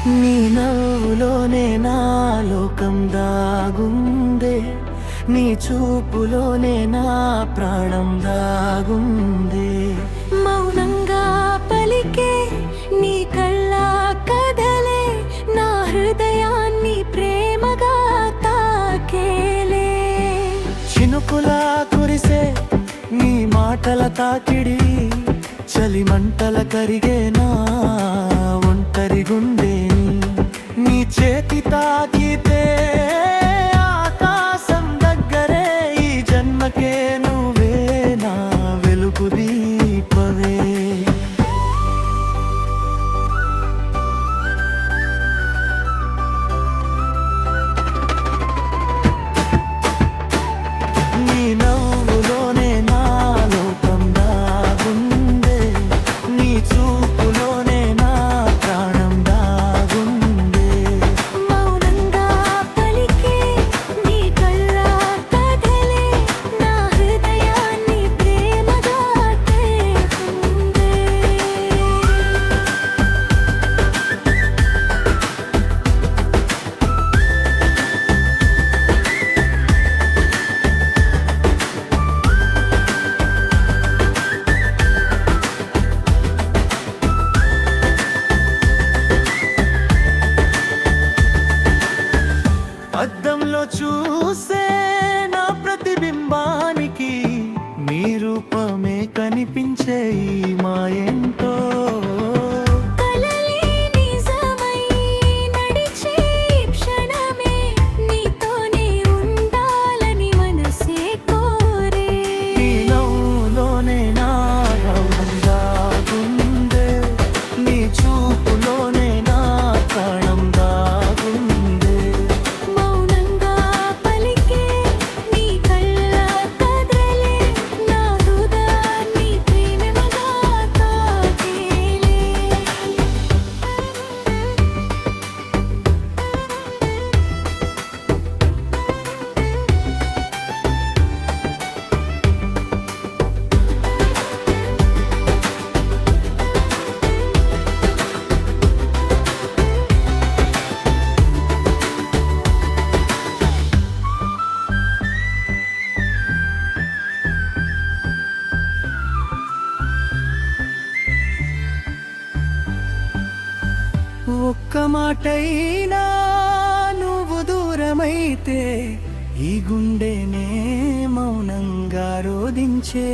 నీ నవ్వులోనే నా లోకం దాగుందే, నీ చూపులోనే నా ప్రాణం దాగుందే. మౌనంగా పలికే నీ కళ్ళ కదలే నా హృదయాన్ని ప్రేమగా తాకేలే. చినుకులా కురిసే నీ మాటల తాకిడి చలిమంటల కరిగే నా ఒంటరి గుండెని. నీ చేతి తాకితే ఆకాశం దగ్గరే, ఈ జన్మకే నువ్వే నా వెలుగు దీపవే. నీ నవ్వులోనే నా లోకం దాగుందే, నీ చూపులోనే నా ప్రాణం దాగుందే. మౌనంగా పలికే నీ కళ్ళ కదలే నా హృదయాన్ని ప్రేమగా తాకేలే. అద్దంలో చూసే నా ప్రతిబింబానికి నీ రూపమే కనిపించే ఈ మాయంతో. కలలే నిజమై నడిచే క్షణమే నీతోనే ఉండాలని మనసే కోరే. నీ నవ్వులోనే నా గౌరవం దాగుందే, నీ చూపులోనే నా ప్రాణం దాగుందే. మౌనంగా పలికే నీ కళ్ళ కదలే నా హృదయాన్ని ప్రేమగా తాకేలే. ఒక్క మాటైనా నువ్వు దూరమైతే ఈ గుండెనే మౌనంగా రోదించే.